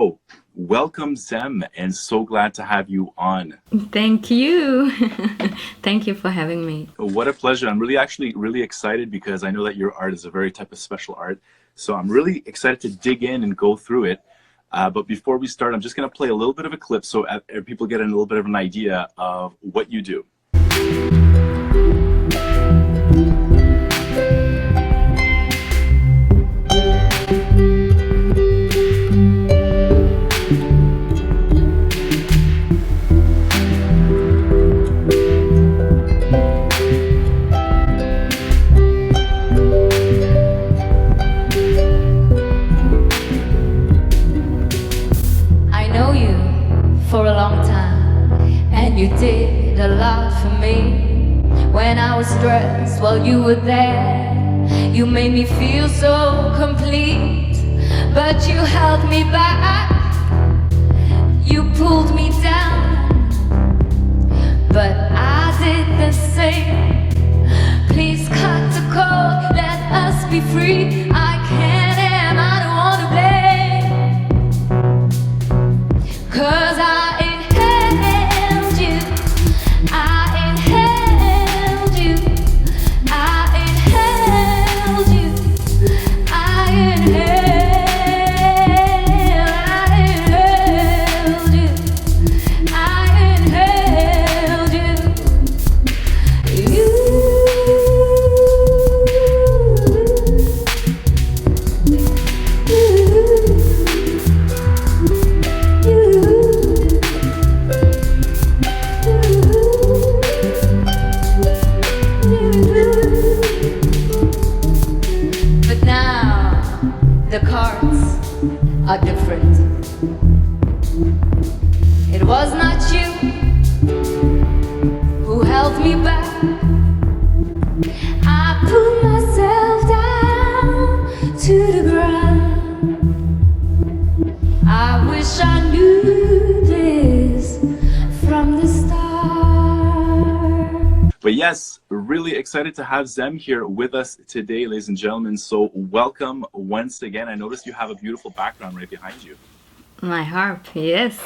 Oh, welcome, Zem, and so glad to have you on. Thank you. Thank you for having me. What a pleasure. I'm really excited because I know that your art is a very type of special art. So I'm really excited to dig in and go through it. But before we start, I'm just going to play a little bit of a clip so people get a little bit of an idea of what you do. For a long time, and you did a lot for me. When I was stressed while you were there, you made me feel so complete. But you held me back, you pulled me down, but I did the same. Please cut the cord, let us be free. I can't and I don't want to blame, 'cause the cards are different. It was not you who held me back. I put myself down to the ground. I wish I knew this from the start. But yes, really excited to have Zem here with us today, ladies and gentlemen. So welcome once again. I noticed you have a beautiful background right behind you. My harp, yes.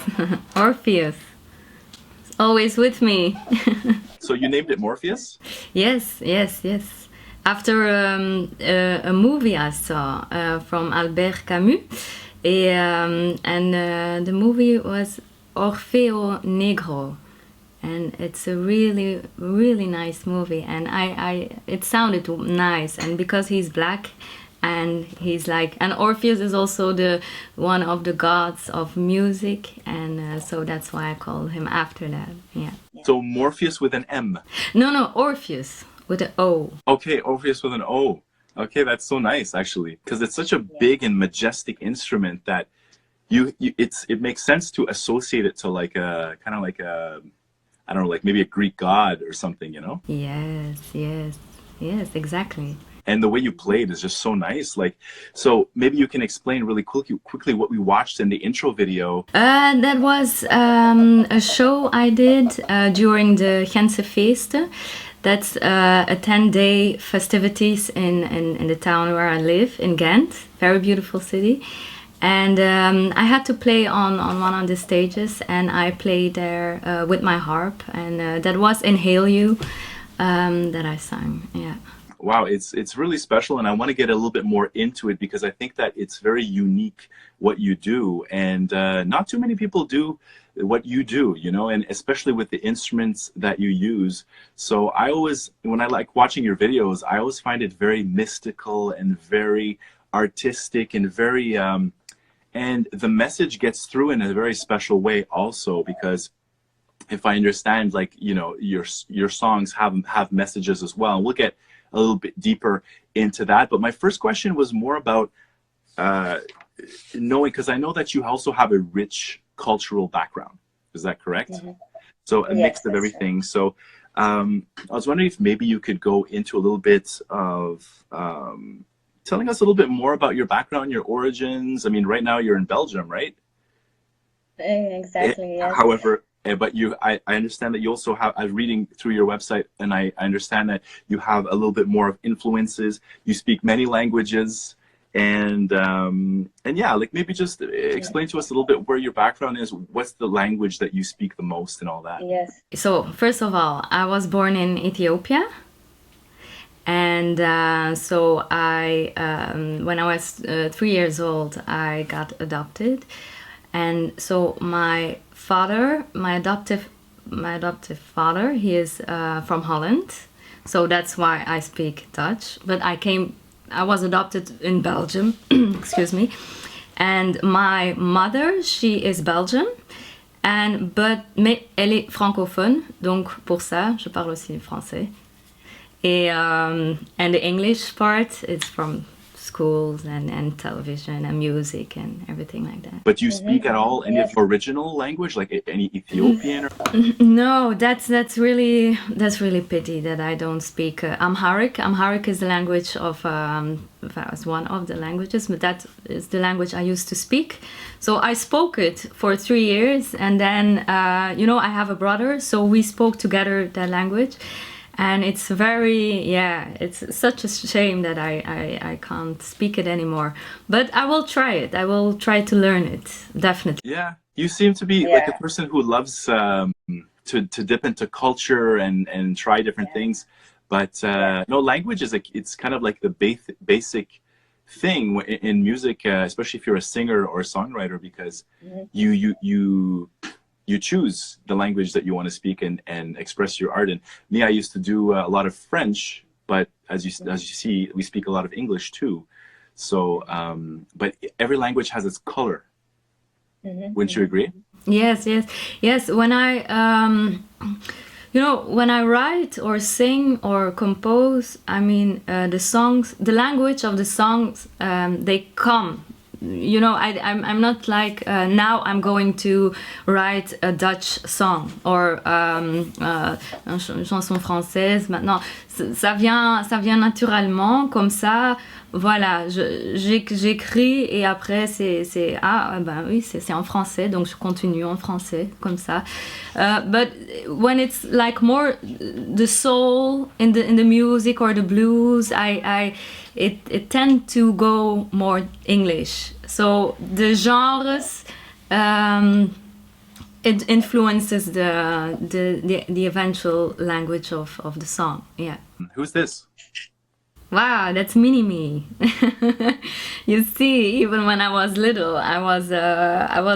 Orpheus. It's always with me. So you named it Morpheus? Yes. After a movie I saw from Albert Camus. The movie was Orfeo Negro. And it's a really, really nice movie, and it sounded nice. And because he's black, and he's like, and Orpheus is also one of the gods of music, and so that's why I call him after that. Yeah. So Morpheus with an M. No, Orpheus with an O. Okay, Orpheus with an O. Okay, that's so nice actually, because it's such a big and majestic instrument that it makes sense to associate it to like a kind of like a, I don't know, like maybe a Greek god or something, you know? Yes, exactly. And the way you played is just so nice. Like, so maybe you can explain really quickly what we watched in the intro video. That was a show I did during the Gentse Feesten. That's a 10-day festivities in the town where I live, in Ghent. Very beautiful city. And I had to play on one of the stages, and I played there with my harp, and that was Inhale You that I sang. Yeah. Wow, it's really special, and I want to get a little bit more into it because I think that it's very unique what you do, and not too many people do what you do, you know, and especially with the instruments that you use. So I always, when I like watching your videos, I always find it very mystical and very artistic and very and the message gets through in a very special way also, because if I understand, like, you know, your songs have messages as well. And we'll get a little bit deeper into that. But my first question was more about knowing, because I know that you also have a rich cultural background. Is that correct? Mm-hmm. So a mix of everything. Right. So I was wondering if maybe you could go into a little bit of telling us a little bit more about your background, your origins. I mean, right now you're in Belgium, right? Exactly. Yes. However, but I understand that you also have, I was reading through your website, and I understand that you have a little bit more of influences. You speak many languages, And yeah, like maybe just explain to us a little bit where your background is. What's the language that you speak the most and all that? Yes. So first of all, I was born in Ethiopia, and so I, when I was 3 years old, I got adopted, and so my father, my adoptive father, he is from Holland, so that's why I speak Dutch. But I was adopted in Belgium, excuse me, and my mother, she is Belgian. Mais elle est francophone, donc pour ça, je parle aussi français. And the English part is from schools and television and music and everything like that. But do you speak at all any of the original language, like any Ethiopian? No, that's really pity that I don't speak Amharic. Amharic is the language of was one of the languages, but that is the language I used to speak. So I spoke it for 3 years, and then I have a brother, so we spoke together that language. And it's it's such a shame that I can't speak it anymore. But I will try it. I will try to learn it, definitely. Yeah, you seem to be like a person who loves to dip into culture and try different things. But no, language is it's kind of like the basic thing in music, especially if you're a singer or a songwriter, because you choose the language that you want to speak and express your art. And me, I used to do a lot of French, but as you see, we speak a lot of English too. So, but every language has its color. Wouldn't you agree? Yes. When when I write or sing or compose, I mean, the language of the songs, they come. I'm not like now I'm going to write a Dutch song or une chanson française. Maintenant, ça vient naturellement comme ça. Voilà, j'écris et après c'est en français, donc je continue en français comme ça. But when it's like more the soul in the music or the blues, it tend to go more English. So the genres it influences the eventual language of the song. Yeah. Who's this? Wow, that's mini-me. You see, even when I was little, I was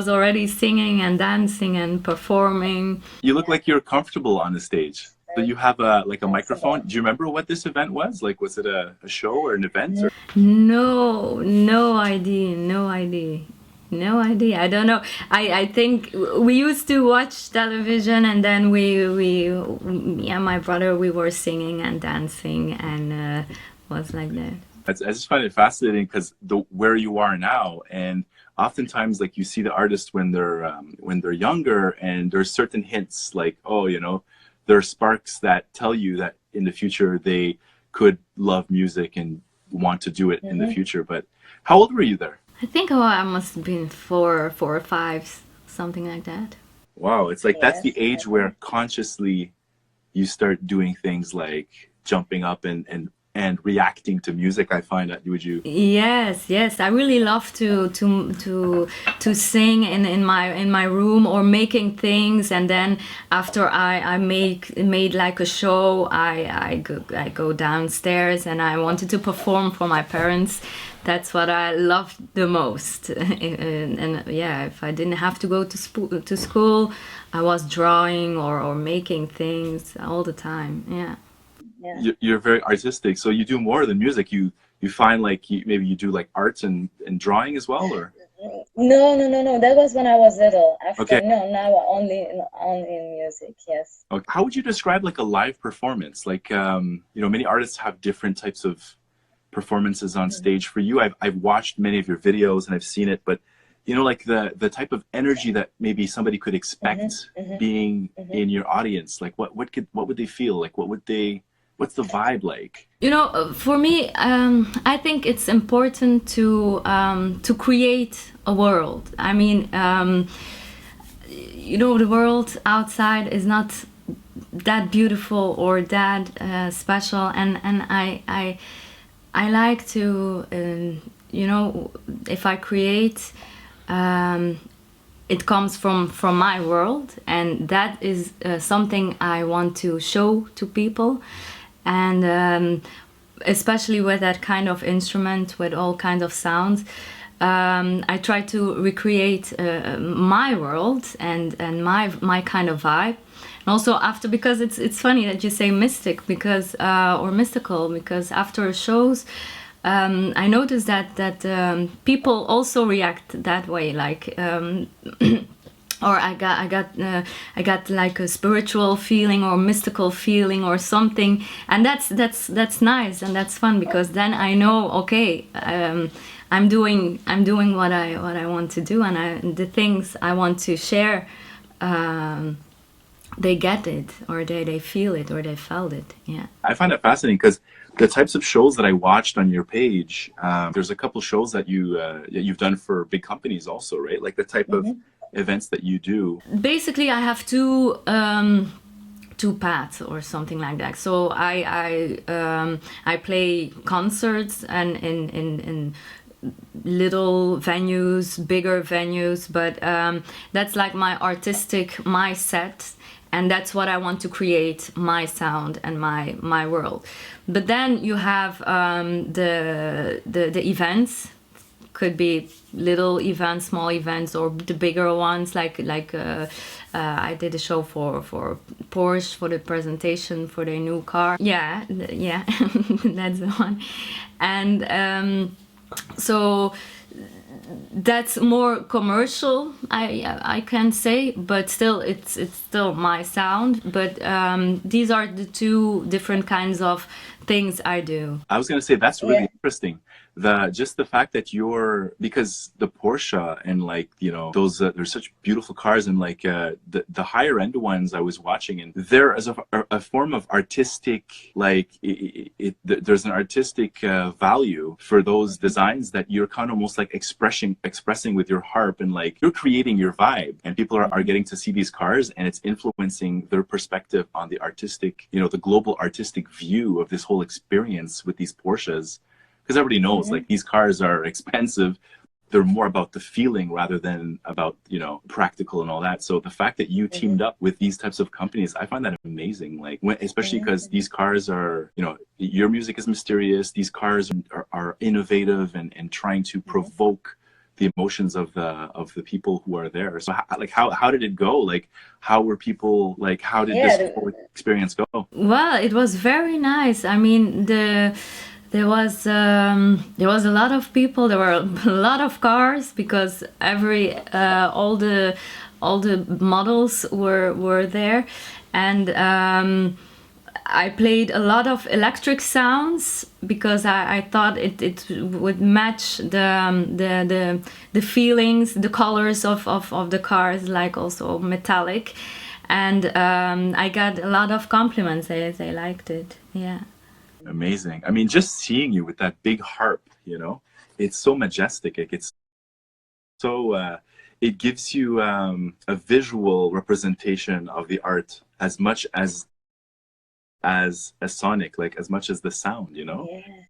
already singing and dancing and performing. You look like you're comfortable on the stage. So you have a microphone. Do you remember what this event was? Like, was it a show or an event? Or? No idea. I don't know. I think we used to watch television, and then me and my brother, we were singing and dancing, and was like that. I just find it fascinating because where you are now, and oftentimes like you see the artist when they're younger, and there's certain hints like, there are sparks that tell you that in the future they could love music and want to do it in the future. But how old were you there? I think I must have been 4 or 5, something like that. Wow, it's like that's the age where consciously you start doing things like jumping up and reacting to music. I find that Yes. I really love to sing in my room or making things, and then after I made like a show, I go downstairs and I wanted to perform for my parents. That's what I loved the most. And if I didn't have to go to school, I was drawing or making things all the time. Yeah. You're very artistic, so you do more than music. You find like maybe you do like arts and drawing as well, or? No. That was when I was little. Okay. No, now only in music. Yes. Okay. How would you describe like a live performance? Like many artists have different types of performances on stage. For you, I've watched many of your videos and I've seen it, but like the type of energy that maybe somebody could expect being in your audience, like what would they feel like? What's the vibe like? For me, I think it's important to create a world. I mean, the world outside is not that beautiful or that special, and I like to you know, if I create, it comes from my world, and that is something I want to show to people. And especially with that kind of instrument, with all kinds of sounds, I try to recreate my world and my kind of vibe. And also after, because it's funny that you say mystic, because or mystical, because after shows, I noticed that people also react that way, like or I got like a spiritual feeling or mystical feeling or something, and that's nice and that's fun, because then I know, okay, I'm doing what I want to do, and the things I want to share, they get it, or they feel it, or they felt it. Yeah, I find it fascinating because the types of shows that I watched on your page, there's a couple shows that you've done for big companies also, right? Like the type of events that you do. basically I have two paths or something like that. So I play concerts and in little venues, bigger venues, but that's like my set, and that's what I want to create, my sound and my world. But then you have the events, could be little events, small events, or the bigger ones, like I did a show for Porsche for the presentation for their new car. Yeah, that's the one. And so that's more commercial, I can say, but still it's still my sound. But these are the two different kinds of things I do. I was going to say that's really interesting. Just the fact that because the Porsche and like, you know, those they're such beautiful cars, and like the higher end ones I was watching, and there is a form of artistic, like there's an artistic value for those designs that you're kind of almost like expressing with your harp, and like you're creating your vibe, and people are getting to see these cars, and it's influencing their perspective on the artistic, you know, the global artistic view of this whole experience with these Porsches. Because everybody knows, like, these cars are expensive. They're more about the feeling rather than about, you know, practical and all that. So the fact that you teamed up with these types of companies, I find that amazing. Like, especially because these cars are, you know, your music is mysterious. These cars are innovative and trying to provoke the emotions of the people who are there. So how did it go? Like, how were people, like, how did this whole experience go? Well, it was very nice. I mean, there was a lot of people. There were a lot of cars, because all the models were there, and I played a lot of electric sounds because I thought it would match the feelings, the colors of the cars, like also metallic, and I got a lot of compliments. They liked it. Yeah. Amazing. I mean, just seeing you with that big harp, you know, it's so majestic. It's so, it gives you a visual representation of the art as much as a sonic, like as much as the sound, you know? Yeah.